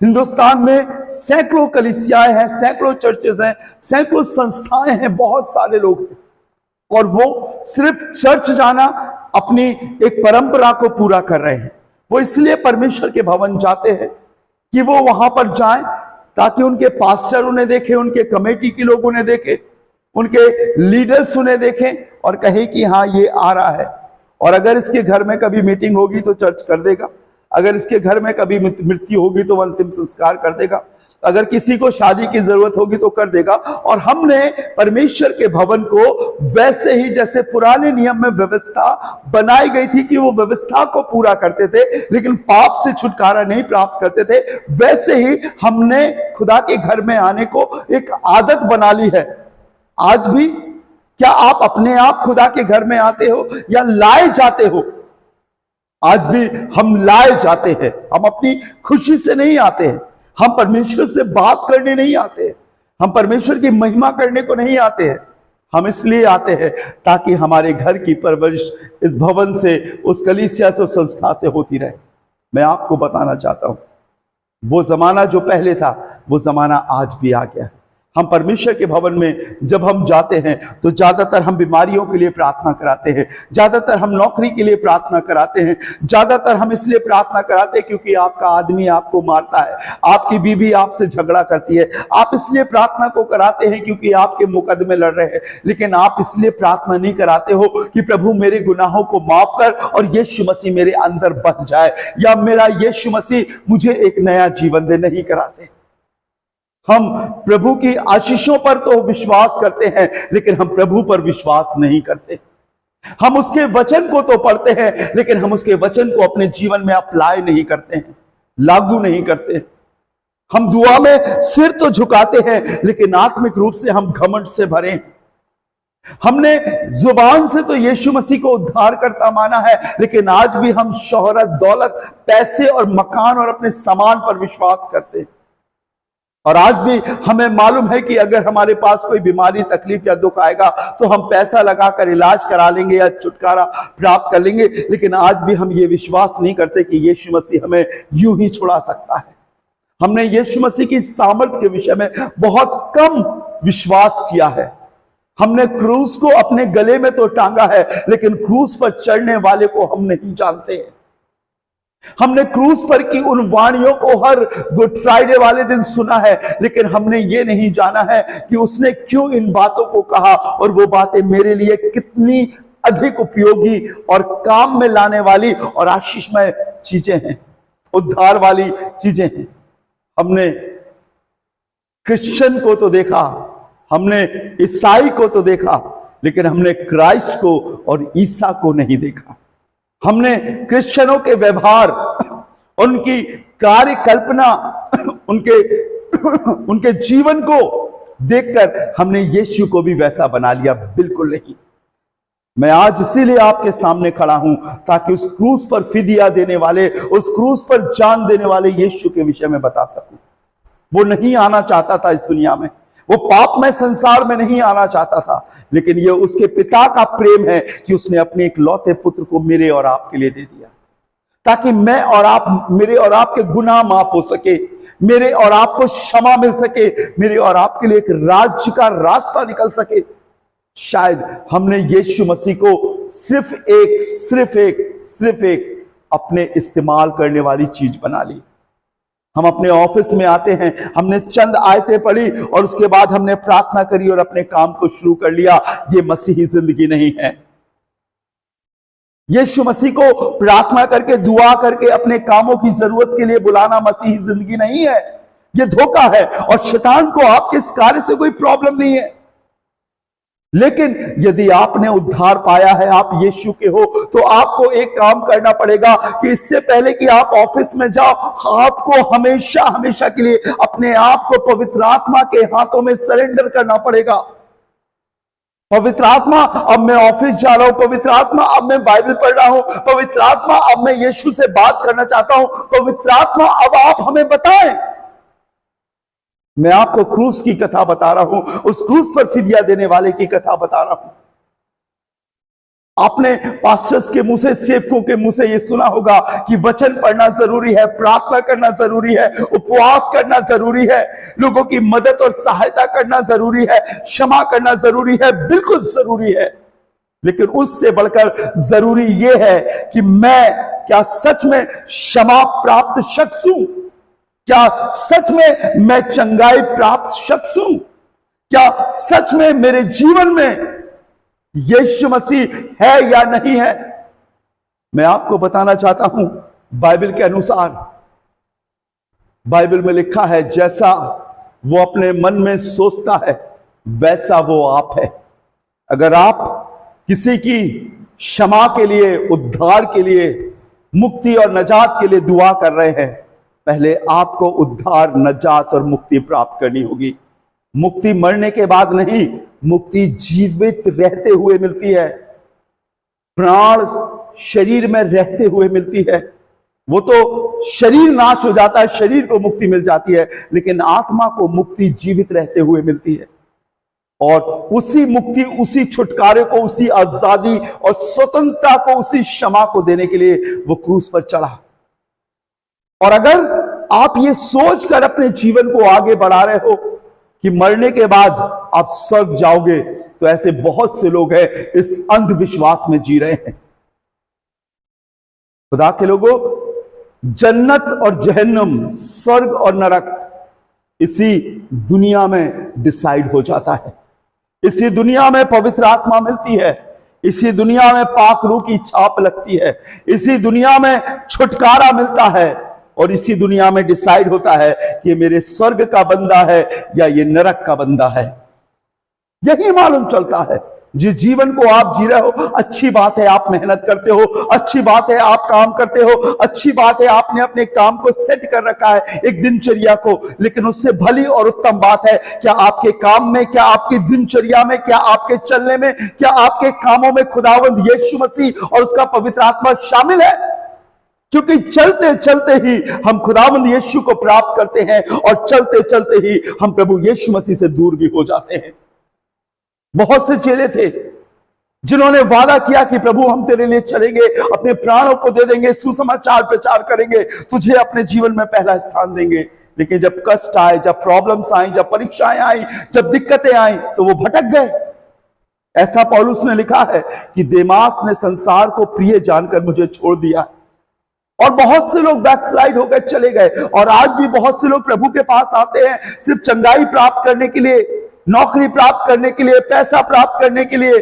A: हिंदुस्तान में सैकड़ों कलीसियाएं हैं, सैकड़ों चर्चेस हैं, सैकड़ों संस्थाएं हैं, बहुत सारे लोग हैं, और वो सिर्फ चर्च जाना अपनी एक परंपरा को पूरा कर रहे हैं। वो इसलिए परमेश्वर के भवन जाते हैं कि वो वहां पर जाएं ताकि उनके पास्टर उन्हें देखें, उनके कमेटी के लोग उन्हें देखें, उनके लीडर्स उन्हें देखें और कहें कि हाँ ये आ रहा है। और अगर इसके घर में कभी मीटिंग होगी तो चर्च कर देगा, अगर इसके घर में कभी मृत्यु होगी तो अंतिम संस्कार कर देगा, अगर किसी को शादी की जरूरत होगी तो कर देगा। और हमने परमेश्वर के भवन को वैसे ही, जैसे पुराने नियम में व्यवस्था बनाई गई थी कि वो व्यवस्था को पूरा करते थे लेकिन पाप से छुटकारा नहीं प्राप्त करते थे, वैसे ही हमने खुदा के घर में आने को एक आदत बना ली है। आज भी क्या आप अपने आप खुदा के घर में आते हो या लाए जाते हो? आज भी हम लाए जाते हैं, हम अपनी खुशी से नहीं आते हैं, हम परमेश्वर से बात करने नहीं आते हैं, हम परमेश्वर की महिमा करने को नहीं आते हैं। हम इसलिए आते हैं ताकि हमारे घर की परवरिश इस भवन से, उस कलीसिया से, उस संस्था से होती रहे। मैं आपको बताना चाहता हूं, वो जमाना जो पहले था वो जमाना आज भी आ गया है। हम परमेश्वर के भवन में जब हम जाते हैं तो ज्यादातर हम बीमारियों के लिए प्रार्थना कराते हैं, ज्यादातर हम नौकरी के लिए प्रार्थना कराते हैं, ज्यादातर हम इसलिए प्रार्थना कराते हैं क्योंकि आपका आदमी आपको मारता है, आपकी बीवी आपसे झगड़ा करती है, आप इसलिए प्रार्थना को कराते हैं क्योंकि आपके मुकदमे लड़ रहे हैं। लेकिन आप इसलिए प्रार्थना नहीं कराते हो कि प्रभु मेरे गुनाहों को माफ कर और यीशु मसीह मेरे अंदर बस जाए, या मेरा यीशु मसीह मुझे एक नया जीवन दे। नहीं कराते। हम प्रभु की आशीषों पर तो विश्वास करते हैं लेकिन हम प्रभु पर विश्वास नहीं करते। हम उसके वचन को तो पढ़ते हैं लेकिन हम उसके वचन को अपने जीवन में अप्लाई नहीं करते हैं, लागू नहीं करते। हम दुआ में सिर तो झुकाते हैं लेकिन आत्मिक रूप से हम घमंड से भरे हैं। हमने जुबान से तो यीशु मसीह को उद्धार करता माना है, लेकिन आज भी हम शोहरत, दौलत, पैसे और मकान और अपने सामान पर विश्वास करते हैं। और आज भी हमें मालूम है कि अगर हमारे पास कोई बीमारी, तकलीफ या दुख आएगा तो हम पैसा लगाकर इलाज करा लेंगे या छुटकारा प्राप्त कर लेंगे, लेकिन आज भी हम ये विश्वास नहीं करते कि यीशु मसीह हमें यूं ही छुड़ा सकता है। हमने यीशु मसीह की सामर्थ के विषय में बहुत कम विश्वास किया है। हमने क्रूस को अपने गले में तो टांगा है, लेकिन क्रूस पर चढ़ने वाले को हम नहीं जानते हैं। हमने क्रूस पर की उन वाणियों को हर गुड फ्राइडे वाले दिन सुना है, लेकिन हमने ये नहीं जाना है कि उसने क्यों इन बातों को कहा और वो बातें मेरे लिए कितनी अधिक उपयोगी और काम में लाने वाली और आशीषमय चीजें हैं, उद्धार वाली चीजें हैं। हमने क्रिश्चियन को तो देखा, हमने ईसाई को तो देखा, लेकिन हमने क्राइस्ट को और ईसा को नहीं देखा। हमने क्रिश्चियनों के व्यवहार, उनकी कार्य कल्पना, उनके जीवन को देखकर हमने यीशु को भी वैसा बना लिया। बिल्कुल नहीं। मैं आज इसीलिए आपके सामने खड़ा हूं ताकि उस क्रूस पर फिदिया देने वाले, उस क्रूस पर जान देने वाले यीशु के विषय में बता सकूं। वो नहीं आना चाहता था इस दुनिया में, वो पापमय संसार में नहीं आना चाहता था, लेकिन ये उसके पिता का प्रेम है कि उसने अपने इकलौते पुत्र को मेरे और आपके लिए दे दिया, ताकि मैं और आप, मेरे और आपके गुनाह माफ हो सके, मेरे और आपको क्षमा मिल सके, मेरे और आपके लिए एक राज्य का रास्ता निकल सके। शायद हमने यीशु मसीह को सिर्फ एक अपने इस्तेमाल करने वाली चीज बना ली। हम अपने ऑफिस में आते हैं, हमने चंद आयतें पढ़ी और उसके बाद हमने प्रार्थना करी और अपने काम को शुरू कर लिया। ये मसीही जिंदगी नहीं है। यीशु मसीह को प्रार्थना करके, दुआ करके अपने कामों की जरूरत के लिए बुलाना मसीही जिंदगी नहीं है। यह धोखा है और शैतान को आपके इस कार्य से कोई प्रॉब्लम नहीं है। लेकिन यदि आपने उद्धार पाया है, आप यीशु के हो, तो आपको एक काम करना पड़ेगा कि इससे पहले कि आप ऑफिस में जाओ, आपको हमेशा के लिए अपने आप को पवित्र आत्मा के हाथों में सरेंडर करना पड़ेगा। पवित्र आत्मा, अब मैं ऑफिस जा रहा हूं, पवित्र आत्मा अब मैं बाइबल पढ़ रहा हूं, पवित्र आत्मा अब मैं यीशु से बात करना चाहता हूं, पवित्र आत्मा अब आप हमें बताएं। मैं आपको क्रूस की कथा बता रहा हूं, उस क्रूस पर फिदिया देने वाले की कथा बता रहा हूं। आपने पास्टर्स के मुंह से, सेवकों के मुंह से यह सुना होगा कि वचन पढ़ना जरूरी है, प्रार्थना करना जरूरी है, उपवास करना जरूरी है, लोगों की मदद और सहायता करना जरूरी है, क्षमा करना जरूरी है। बिल्कुल जरूरी है, लेकिन उससे बढ़कर जरूरी यह है कि मैं क्या सच में क्षमा प्राप्त शख्स हूं? क्या सच में मैं चंगाई प्राप्त शख्स हूं? क्या सच में मेरे जीवन में यीशु मसीह है या नहीं है? मैं आपको बताना चाहता हूं, बाइबल के अनुसार, बाइबल में लिखा है, जैसा वो अपने मन में सोचता है वैसा वो आप है। अगर आप किसी की क्षमा के लिए, उद्धार के लिए, मुक्ति और नजात के लिए दुआ कर रहे हैं, पहले आपको उद्धार, नजात और मुक्ति प्राप्त करनी होगी। मुक्ति मरने के बाद नहीं, मुक्ति जीवित रहते हुए मिलती है, प्राण शरीर में रहते हुए मिलती है। वो तो शरीर नाश हो जाता है, शरीर को मुक्ति मिल जाती है, लेकिन आत्मा को मुक्ति जीवित रहते हुए मिलती है। और उसी मुक्ति, उसी छुटकारे को, उसी आजादी और स्वतंत्रता को, उसी क्षमा को देने के लिए वो क्रूस पर चढ़ा। और अगर आप ये सोचकर अपने जीवन को आगे बढ़ा रहे हो कि मरने के बाद आप स्वर्ग जाओगे, तो ऐसे बहुत से लोग हैं इस अंधविश्वास में जी रहे हैं। खुदा के लोगों, जन्नत और जहन्नम, स्वर्ग और नरक इसी दुनिया में डिसाइड हो जाता है। इसी दुनिया में पवित्र आत्मा मिलती है, इसी दुनिया में पाक रूह की छाप लगती है, इसी दुनिया में छुटकारा मिलता है, और इसी दुनिया में डिसाइड होता है कि ये मेरे स्वर्ग का बंदा है या ये नरक का बंदा है। यही मालूम चलता है। जिस जीवन को आप जी रहे हो, अच्छी बात है, आप मेहनत करते हो, अच्छी बात है आप काम करते हो, अच्छी बात है आपने अपने काम को सेट कर रखा है, एक दिनचर्या को। लेकिन उससे भली और उत्तम बात है, क्या आपके काम में, क्या आपकी दिनचर्या में, क्या आपके चलने में, क्या आपके कामों में खुदावंद यीशु मसीह और उसका पवित्र आत्मा शामिल है? क्योंकि चलते चलते ही हम खुदावंद यीशु को प्राप्त करते हैं और चलते चलते ही हम प्रभु यीशु मसीह से दूर भी हो जाते हैं। बहुत से चेले थे जिन्होंने वादा किया कि प्रभु हम तेरे लिए चलेंगे, अपने प्राणों को दे देंगे, सुसमाचार प्रचार करेंगे, तुझे अपने जीवन में पहला स्थान देंगे। लेकिन जब कष्ट आए, जब प्रॉब्लम्स आई, जब परीक्षाएं आई, जब दिक्कतें आई, तो वो भटक गए। ऐसा पौलुस ने लिखा है कि देमास ने संसार को प्रिय जानकर मुझे छोड़ दिया। और बहुत से लोग बैकस्लाइड होकर चले गए। और आज भी बहुत से लोग प्रभु के पास आते हैं सिर्फ चंगाई प्राप्त करने के लिए, नौकरी प्राप्त करने के लिए, पैसा प्राप्त करने के लिए,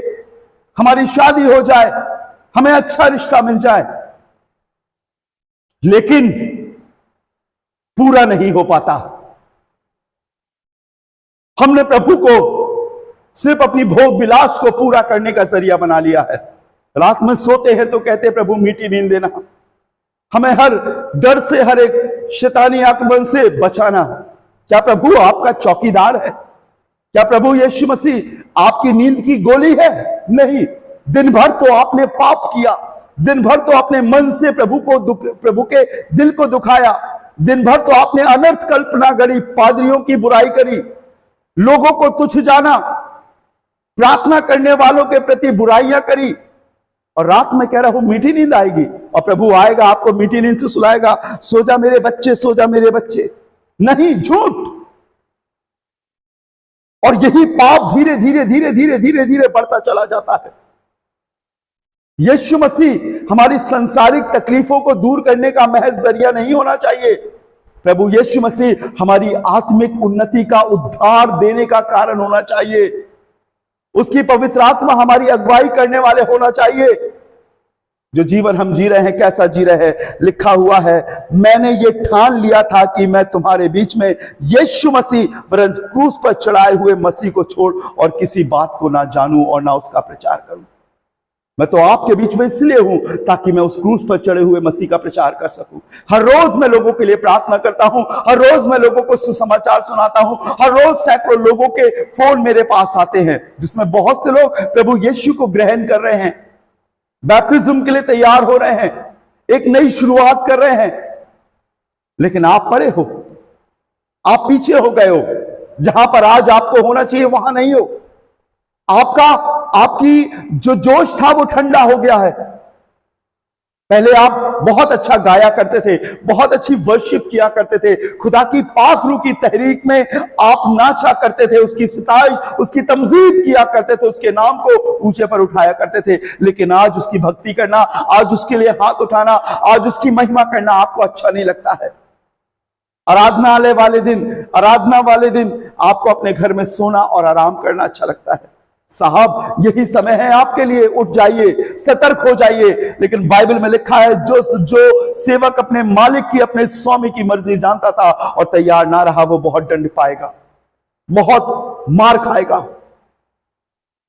A: हमारी शादी हो जाए, हमें अच्छा रिश्ता मिल जाए, लेकिन पूरा नहीं हो पाता। हमने प्रभु को सिर्फ अपनी भोग विलास को पूरा करने का जरिया बना लिया है। रात में सोते हैं तो कहते हैं प्रभु मीठी नींद देना, हमें हर डर से, हर एक शैतानी आक्रमण से बचाना। क्या प्रभु आपका चौकीदार है? क्या प्रभु यीशु मसीह आपकी नींद की गोली है? नहीं। दिन भर तो आपने पाप किया, दिन भर तो आपने मन से प्रभु के दिल को दुखाया, दिन भर तो आपने अनर्थ कल्पना गढ़ी, पादरियों की बुराई करी, लोगों को तुच्छ जाना, प्रार्थना करने वालों के प्रति बुराइयां करी, और रात में कह रहा हूं मीठी नींद आएगी और प्रभु आएगा आपको मीठी नींद से सुलाएगा, सो जा मेरे बच्चे, सो जा मेरे बच्चे। नहीं, झूठ। और यही पाप धीरे धीरे धीरे धीरे धीरे धीरे बढ़ता चला जाता है। यीशु मसीह हमारी सांसारिक तकलीफों को दूर करने का महज जरिया नहीं होना चाहिए। प्रभु यीशु मसीह हमारी आत्मिक उन्नति का, उद्धार देने का कारण होना चाहिए। उसकी पवित्र आत्मा हमारी अगुवाई करने वाले होना चाहिए। जो जीवन हम जी रहे हैं, कैसा जी रहे हैं? लिखा हुआ है, मैंने ये ठान लिया था कि मैं तुम्हारे बीच में यीशु मसीह वरन क्रूस पर चढ़ाए हुए मसीह को छोड़ और किसी बात को ना जानूं और ना उसका प्रचार करूं। मैं तो आपके बीच में इसलिए हूं ताकि मैं उस क्रूस पर चढ़े हुए मसीह का प्रचार कर सकूं। हर रोज मैं लोगों के लिए प्रार्थना करता हूं, हर रोज मैं लोगों को सुसमाचार सुनाता हूं, हर रोज सैकड़ों लोगों के फोन मेरे पास आते हैं जिसमें बहुत से लोग प्रभु यीशु को ग्रहण कर रहे हैं, बैप्टिज्म के लिए तैयार हो रहे हैं, एक नई शुरुआत कर रहे हैं। लेकिन आप परे हो, आप पीछे हो गए हो, जहां पर आज आपको होना चाहिए वहां नहीं हो। आपकी जो जोश था वो ठंडा हो गया है। पहले आप बहुत अच्छा गाया करते थे, बहुत अच्छी वर्शिप किया करते थे, खुदा की पाक रूह की तहरीक में आप नाचा करते थे, उसकी सितारिश, उसकी तमजीद किया करते थे, उसके नाम को ऊंचे पर उठाया करते थे। लेकिन आज उसकी भक्ति करना, आज उसके लिए हाथ उठाना, आज उसकी महिमा करना आपको अच्छा नहीं लगता है। आराधना वाले दिन आपको अपने घर में सोना और आराम करना अच्छा लगता है। साहब, यही समय है आपके लिए, उठ जाइए, सतर्क हो जाइए। लेकिन बाइबल में लिखा है, जो सेवक अपने मालिक की, अपने स्वामी की मर्जी जानता था और तैयार ना रहा, वो बहुत दंड पाएगा, बहुत मार खाएगा।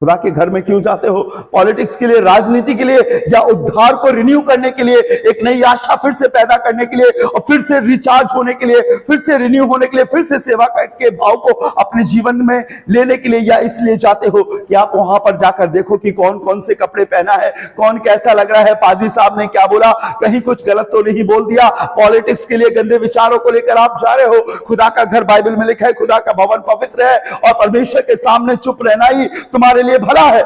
A: खुदा के घर में क्यों जाते हो? पॉलिटिक्स के लिए, राजनीति के लिए, या उद्धार को रिन्यू करने के लिए, एक नई आशा फिर से पैदा करने के लिए, और फिर से रिचार्ज होने के लिए, फिर से रिन्यू होने के लिए, फिर से सेवा के भाव को अपने जीवन में लेने के लिए? या इसलिए जाते हो कि आप वहां पर जाकर देखो कि कौन कौन से कपड़े पहना है, कौन कैसा लग रहा है, पादरी साहब ने क्या बोला, कहीं कुछ गलत तो नहीं बोल दिया? पॉलिटिक्स के लिए, गंदे विचारों को लेकर आप जा रहे हो। खुदा का घर, बाइबल में लिखा है, खुदा का भवन पवित्र है और परमेश्वर के सामने चुप रहना ही तुम्हारे लिए भला है।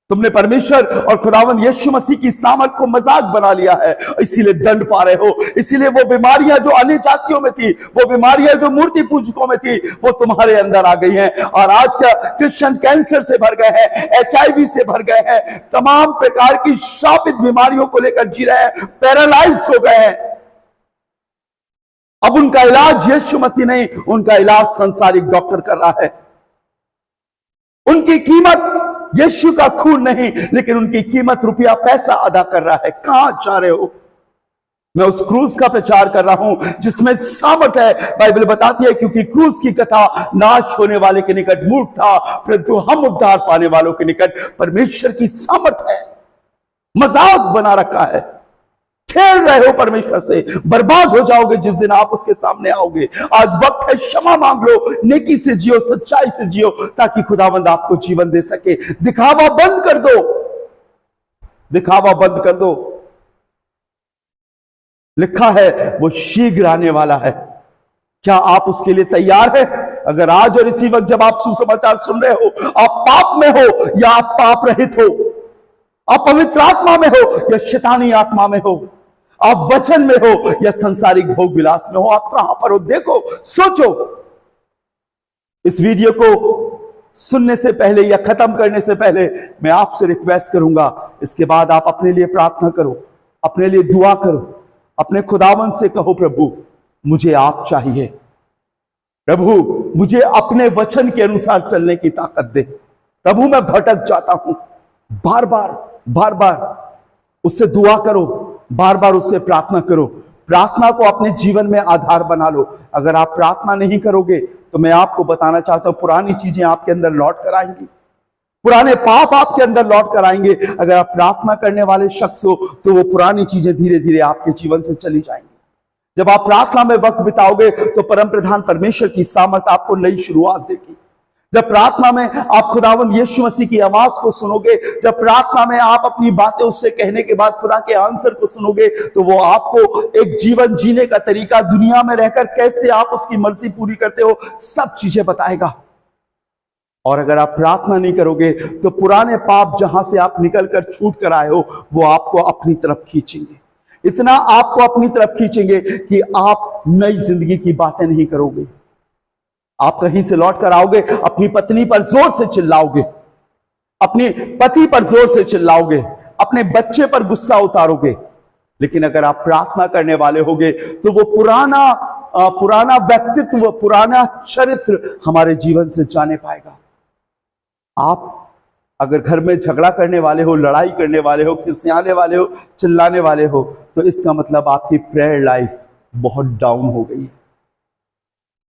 A: तुमने परमेश्वर और खुदावंद यीशु मसीह की सामर्थ को मजाक बना लिया है, इसीलिए दंड पा रहे हो। इसीलिए वो बीमारियां जो अन्य जातियों में थी, वो बीमारियां जो मूर्ति पूजकों में थी, वो तुम्हारे अंदर आ गई हैं। और आज का क्रिश्चियन कैंसर से भर गए हैं, HIV से भर गए हैं, तमाम प्रकार की शापित बीमारियों को लेकर जी रहे हैं, पैरालाइज हो गए हैं। अब उनका इलाज यीशु मसीह नहीं, उनका इलाज संसारिक डॉक्टर कर रहा है। उनकी कीमत यीशु का खून नहीं, लेकिन उनकी कीमत रुपया पैसा अदा कर रहा है। कहां जा रहे हो? मैं उस क्रूस का प्रचार कर रहा हूं जिसमें सामर्थ है। बाइबल बताती है क्योंकि क्रूस की कथा नाश होने वाले के निकट मूर्ख था, परंतु हम उद्धार पाने वालों के निकट परमेश्वर की सामर्थ है। मजाक बना रखा है, खेल रहे हो परमेश्वर से, बर्बाद हो जाओगे जिस दिन आप उसके सामने आओगे। आज वक्त है, क्षमा मांग लो, नेकी से जियो, सच्चाई से जियो, ताकि खुदावंद आपको जीवन दे सके। दिखावा बंद कर दो, दिखावा बंद कर दो। लिखा है वो शीघ्र आने वाला है। क्या आप उसके लिए तैयार हैं? अगर आज और इसी वक्त जब आप सुसमाचार सुन रहे हो, आप पाप में हो या आप पाप रहित हो, आप पवित्र आत्मा में हो या शैतानी आत्मा में हो, आप वचन में हो या संसारिक भोग विलास में हो, आप कहां पर हो? देखो, सोचो। इस वीडियो को सुनने से पहले या खत्म करने से पहले मैं आपसे रिक्वेस्ट करूंगा, इसके बाद आप अपने लिए प्रार्थना करो, अपने लिए दुआ करो, अपने खुदावन से कहो, प्रभु मुझे आप चाहिए, प्रभु मुझे अपने वचन के अनुसार चलने की ताकत दे। प्रभु मैं भटक जाता हूं, बार बार उससे दुआ करो, बार बार उससे प्रार्थना करो। प्रार्थना को अपने जीवन में आधार बना लो। अगर आप प्रार्थना नहीं करोगे तो मैं आपको बताना चाहता हूं, पुरानी चीजें आपके अंदर लौट कर आएंगी, पुराने पाप आपके अंदर लौट कर आएंगे। अगर आप प्रार्थना करने वाले शख्स हो तो वो पुरानी चीजें धीरे धीरे आपके जीवन से चली जाएंगी। जब आप प्रार्थना में वक्त बिताओगे तो परम प्रधान परमेश्वर की सामर्थ आपको नई शुरुआत देगी। जब प्रार्थना में आप खुदावंद यीशु मसीह की आवाज को सुनोगे, जब प्रार्थना में आप अपनी बातें उससे कहने के बाद खुदा के आंसर को सुनोगे, तो वो आपको एक जीवन जीने का तरीका, दुनिया में रहकर कैसे आप उसकी मर्जी पूरी करते हो, सब चीजें बताएगा। और अगर आप प्रार्थना नहीं करोगे तो पुराने पाप जहां से आप निकल कर छूट कर आए हो, वो आपको अपनी तरफ खींचेंगे, इतना आपको अपनी तरफ खींचेंगे कि आप नई जिंदगी की बातें नहीं करोगे। आप कहीं से लौट कर आओगे, अपनी पत्नी पर जोर से चिल्लाओगे, अपने पति पर जोर से चिल्लाओगे, अपने बच्चे पर गुस्सा उतारोगे। लेकिन अगर आप प्रार्थना करने वाले होगे तो वो पुराना व्यक्तित्व, पुराना चरित्र हमारे जीवन से जाने पाएगा। आप अगर घर में झगड़ा करने वाले हो, लड़ाई करने वाले हो, खिसियाने वाले हो, चिल्लाने वाले हो, तो इसका मतलब आपकी प्रेयर लाइफ बहुत डाउन हो गई है।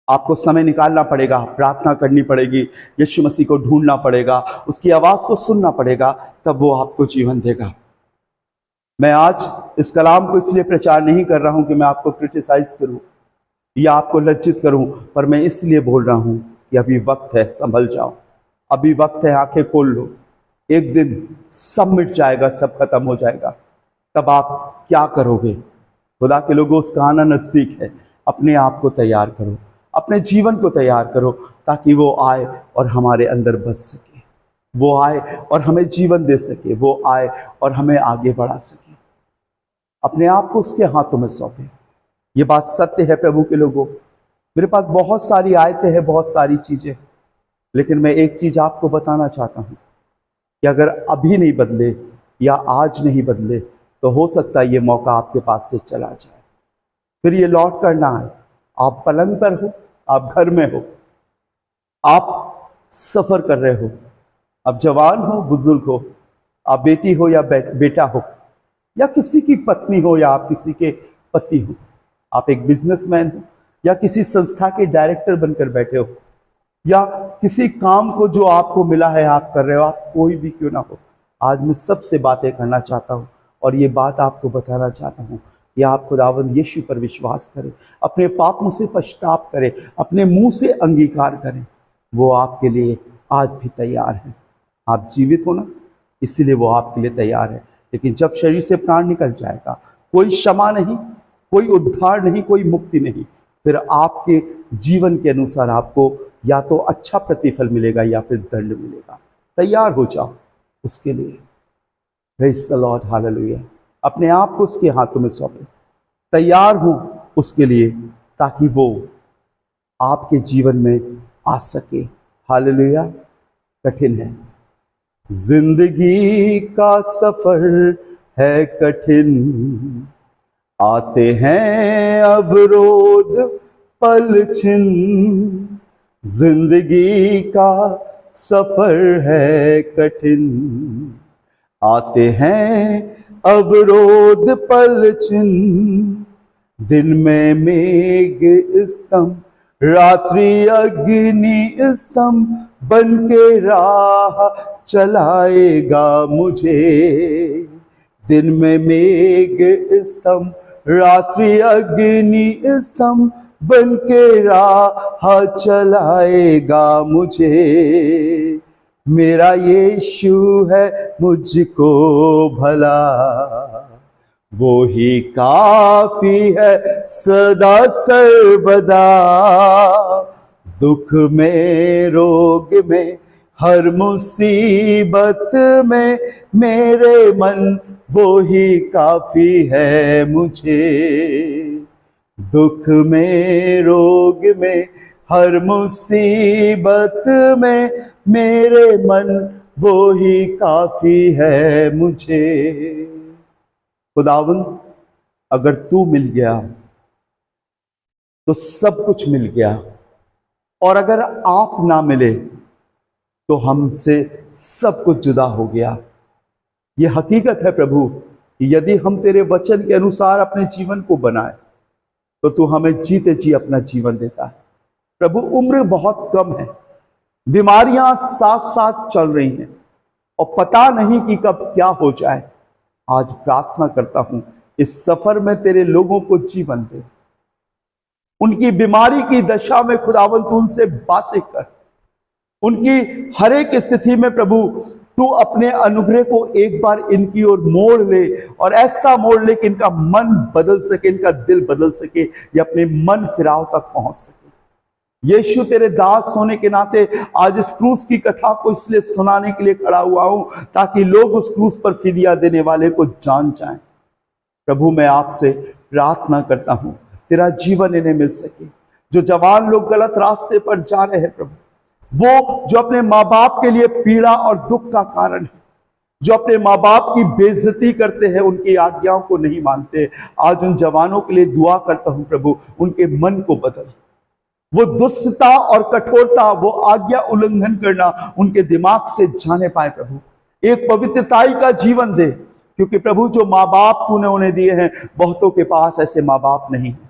A: आपको समय निकालना पड़ेगा, प्रार्थना करनी पड़ेगी, यीशु मसीह को ढूंढना पड़ेगा, उसकी आवाज को सुनना पड़ेगा, तब वो आपको जीवन देगा। मैं आज इस कलाम को इसलिए प्रचार नहीं कर रहा हूं कि मैं आपको क्रिटिसाइज करूं या आपको लज्जित करूं, पर मैं इसलिए बोल रहा हूं कि अभी वक्त है, संभल जाओ, अभी वक्त है, आंखें खोल लो। एक दिन सब मिट जाएगा, सब खत्म हो जाएगा, तब आप क्या करोगे? खुदा के लोगों, उसका आना नजदीक है। अपने आप को तैयार करो, अपने जीवन को तैयार करो, ताकि वो आए और हमारे अंदर बस सके, वो आए और हमें जीवन दे सके, वो आए और हमें आगे बढ़ा सके। अपने आप को उसके हाथों में सौंपे। ये बात सत्य है प्रभु के लोगों। मेरे पास बहुत सारी आयतें हैं, बहुत सारी चीजें, लेकिन मैं एक चीज आपको बताना चाहता हूं कि अगर अभी नहीं बदले या आज नहीं बदले तो हो सकता है ये मौका आपके पास से चला जाए, फिर ये लौट कर ना आए। आप पलंग पर हो, आप घर में हो, आप सफर कर रहे हो, आप जवान हो, बुजुर्ग हो, आप बेटी हो या बेटा हो, या किसी की पत्नी हो या आप किसी के पति हो, आप एक बिजनेसमैन हो या किसी संस्था के डायरेक्टर बनकर बैठे हो, या किसी काम को जो आपको मिला है आप कर रहे हो, आप कोई भी क्यों ना हो, आज मैं सबसे बातें करना चाहता हूं और ये बात आपको बताना चाहता हूं कि आप खुदावंद यीशु पर विश्वास करें, अपने पापों से पश्चाताप करें, अपने मुंह से अंगीकार करें। वो आपके लिए आज भी तैयार है। आप जीवित हो ना, इसीलिए वो आपके लिए तैयार है। लेकिन जब शरीर से प्राण निकल जाएगा, कोई क्षमा नहीं, कोई उद्धार नहीं, कोई मुक्ति नहीं, फिर आपके जीवन के अनुसार आपको या तो अच्छा प्रतिफल मिलेगा या फिर दंड मिलेगा। तैयार हो जाओ उसके लिए। Praise the Lord, hallelujah. अपने आप को उसके हाथों में सौंपे, तैयार हो उसके लिए, ताकि वो आपके जीवन में आ सके। हालेलुया। कठिन है, जिंदगी का सफर है कठिन, आते हैं अवरोध पल छिन, जिंदगी का सफर है कठिन, आते हैं अवरोध पल छिन्न, दिन में मेघ स्तंभ, रात्रि अग्नि स्तंभ बन के राह चलाएगा मुझे। दिन में मेघ स्तंभ, रात्रि अग्नि स्तंभ बन के राह चलाएगा मुझे। मेरा यीशु है मुझको भला, वो ही काफी है सदा सर्वदा। दुख में, रोग में, हर मुसीबत में मेरे मन वो ही काफी है मुझे। दुख में, रोग में, हर मुसीबत में मेरे मन वो ही काफी है मुझे। खुदावंद, अगर तू मिल गया तो सब कुछ मिल गया, और अगर आप ना मिले तो हमसे सब कुछ जुदा हो गया। यह हकीकत है प्रभु कि यदि हम तेरे वचन के अनुसार अपने जीवन को बनाए तो तू हमें जीते जी अपना जीवन देता है। प्रभु, उम्र बहुत कम है, बीमारियां साथ साथ चल रही हैं और पता नहीं कि कब क्या हो जाए। आज प्रार्थना करता हूं इस सफर में तेरे लोगों को जीवन दे। उनकी बीमारी की दशा में खुदावंद तू उनसे बातें कर। उनकी हर एक स्थिति में प्रभु तू अपने अनुग्रह को एक बार इनकी ओर मोड़ ले, और ऐसा मोड़ ले कि इनका मन बदल सके, इनका दिल बदल सके, ये अपने मन फिराव तक पहुंच सके। यीशु, तेरे दास होने के नाते आज इस क्रूस की कथा को इसलिए सुनाने के लिए खड़ा हुआ हूं ताकि लोग उस क्रूस पर फिदिया देने वाले को जान जाएं। प्रभु, मैं आपसे प्रार्थना करता हूं तेरा जीवन इन्हें मिल सके। जो जवान लोग गलत रास्ते पर जा रहे हैं प्रभु, वो जो अपने माँ बाप के लिए पीड़ा और दुख का कारण है, जो अपने माँ बाप की बेइज्जती करते हैं, उनकी आज्ञाओं को नहीं मानते, आज उन जवानों के लिए दुआ करता हूं प्रभु, उनके मन को बदल। वो दुष्टता और कठोरता, वो आज्ञा उल्लंघन करना उनके दिमाग से जाने पाए प्रभु। एक पवित्रताई का जीवन दे, क्योंकि प्रभु जो माँ बाप तूने उन्हें दिए हैं, बहुतों के पास ऐसे माँ बाप नहीं है।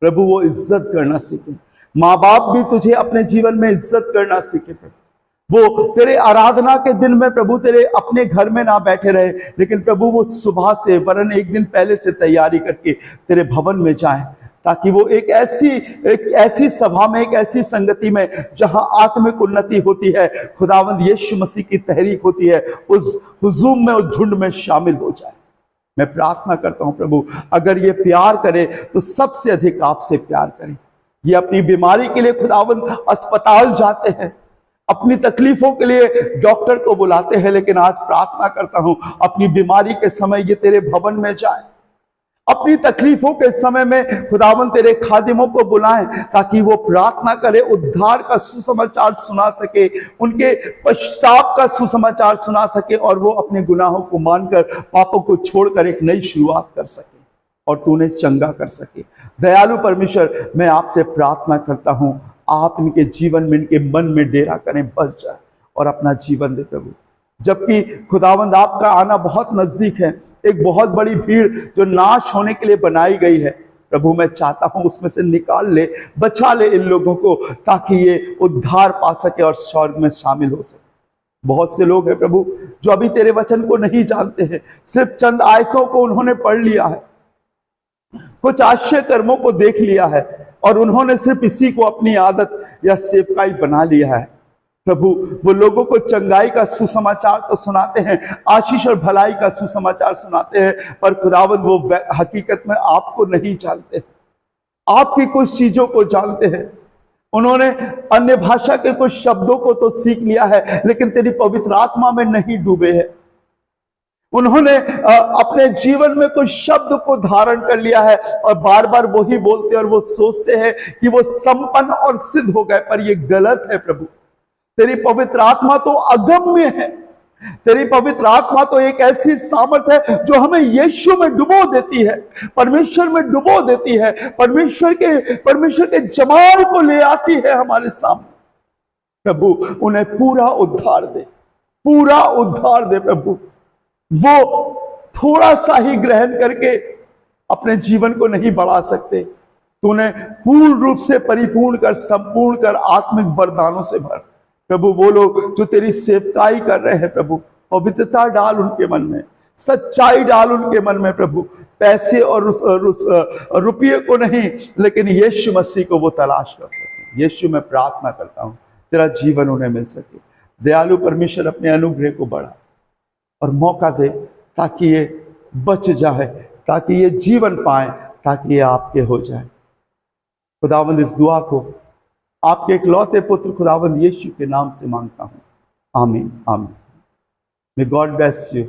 A: प्रभु, वो इज्जत करना सीखे। माँ बाप भी तुझे अपने जीवन में इज्जत करना सीखे प्रभु। वो तेरे आराधना के दिन में प्रभु तेरे अपने घर में ना बैठे रहे, लेकिन प्रभु वो सुबह से वरन एक दिन पहले से तैयारी करके तेरे भवन में जाए, ताकि वो एक ऐसी सभा में, एक ऐसी संगति में जहां आत्मिक उन्नति होती है, खुदावंद यीशु मसीह की तहरीक होती है, उस हुजूम में, उस झुंड में शामिल हो जाए। मैं प्रार्थना करता हूं प्रभु, अगर ये प्यार करे तो सबसे अधिक आपसे प्यार करें। ये अपनी बीमारी के लिए खुदावंद अस्पताल जाते हैं, अपनी तकलीफों के लिए डॉक्टर को बुलाते हैं, लेकिन आज प्रार्थना करता हूं अपनी बीमारी के समय ये तेरे भवन में जाए। अपनी तकलीफों के समय में खुदावंद तेरे खादिमों को बुलाएं, ताकि वो प्रार्थना करे, उद्धार का सुसमाचार सुना सके, उनके पश्चाताप का सुसमाचार सुना सके, और वो अपने गुनाहों को मानकर, पापों को छोड़कर एक नई शुरुआत कर सके और तू उन्हें चंगा कर सके। दयालु परमेश्वर, मैं आपसे प्रार्थना करता हूं, आप इनके जीवन में, इनके मन में डेरा करें, बस जाए और अपना जीवन दे प्रभु। जबकि खुदावंद आपका आना बहुत नजदीक है, एक बहुत बड़ी भीड़ जो नाश होने के लिए बनाई गई है प्रभु, मैं चाहता हूं उसमें से निकाल ले, बचा ले इन लोगों को, ताकि ये उद्धार पा सके और स्वर्ग में शामिल हो सके। बहुत से लोग हैं प्रभु जो अभी तेरे वचन को नहीं जानते हैं, सिर्फ चंद आयतों को उन्होंने पढ़ लिया है, कुछ आश्चर्य कर्मों को देख लिया है, और उन्होंने सिर्फ इसी को अपनी आदत या सेवकाई बना लिया है। प्रभु, वो लोगों को चंगाई का सुसमाचार तो सुनाते हैं, आशीष और भलाई का सुसमाचार सुनाते हैं, पर खुदावंद वो हकीकत में आपको नहीं जानते, आपकी कुछ चीजों को जानते हैं। उन्होंने अन्य भाषा के कुछ शब्दों को तो सीख लिया है, लेकिन तेरी पवित्र आत्मा में नहीं डूबे हैं। उन्होंने अपने जीवन में कुछ शब्द को धारण कर लिया है और बार बार वही बोलते, और वो सोचते हैं कि वो संपन्न और सिद्ध हो गए, पर ये गलत है प्रभु। तेरी पवित्र आत्मा तो अगम्य है, तेरी पवित्र आत्मा तो एक ऐसी सामर्थ है जो हमें यीशु में डुबो देती है, परमेश्वर में डुबो देती है, परमेश्वर के जमाल को ले आती है हमारे सामने। प्रभु, उन्हें पूरा उद्धार दे, पूरा उद्धार दे प्रभु। वो थोड़ा सा ही ग्रहण करके अपने जीवन को नहीं बढ़ा सकते। तू उन्हें पूर्ण रूप से परिपूर्ण कर, संपूर्ण कर, आत्मिक वरदानों से भर। प्रभु वो लोग जो तेरी सेवकाई कर रहे हैं प्रभु, पवित्रता डाल उनके मन में, सच्चाई डाल उनके मन में प्रभु। पैसे और रुपये को नहीं, लेकिन यीशु मसीह को वो तलाश कर सके। यीशु मैं प्रार्थना करता हूँ तेरा जीवन उन्हें मिल सके। दयालु परमेश्वर अपने अनुग्रह को बढ़ा और मौका दे ताकि ये बच जाए, ताकि ये जीवन पाए, ताकि ये आपके हो जाए। खुदावंद इस दुआ को आपके इकलौते पुत्र खुदावंद यीशु के नाम से मांगता हूँ, आमीन आमीन। May God bless you.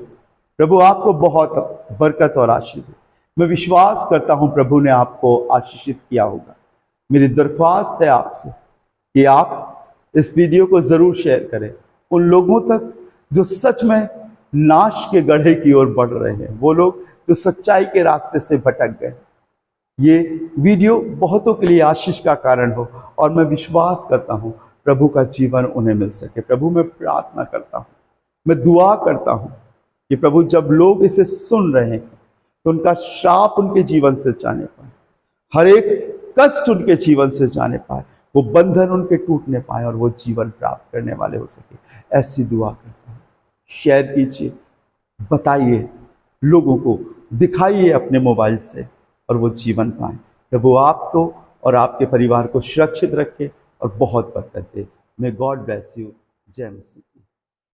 A: प्रभु आपको बहुत बरकत और आशीष दे। मैं विश्वास करता हूँ प्रभु ने आपको आशीषित किया होगा। मेरी दरख्वास्त है आपसे कि आप इस वीडियो को जरूर शेयर करें उन लोगों तक जो सच में नाश के गड्ढे की ओर बढ़ रहे हैं, वो लोग जो सच्चाई के रास्ते से भटक गए। ये वीडियो बहुतों के लिए आशीष का कारण हो और मैं विश्वास करता हूँ प्रभु का जीवन उन्हें मिल सके। प्रभु मैं प्रार्थना करता हूँ, मैं दुआ करता हूँ कि प्रभु जब लोग इसे सुन रहे हैं तो उनका श्राप उनके जीवन से जाने पाए, हर एक कष्ट उनके जीवन से जाने पाए, वो बंधन उनके टूटने पाए और वो जीवन प्राप्त करने वाले हो सके। ऐसी दुआ करता हूँ। शेयर कीजिए, बताइए, लोगों को दिखाइए अपने मोबाइल से और वो जीवन पाए। प्रभु आपको और आपके परिवार को सुरक्षित रखे और बहुत बरकत दे। May God bless you. जय मसीह।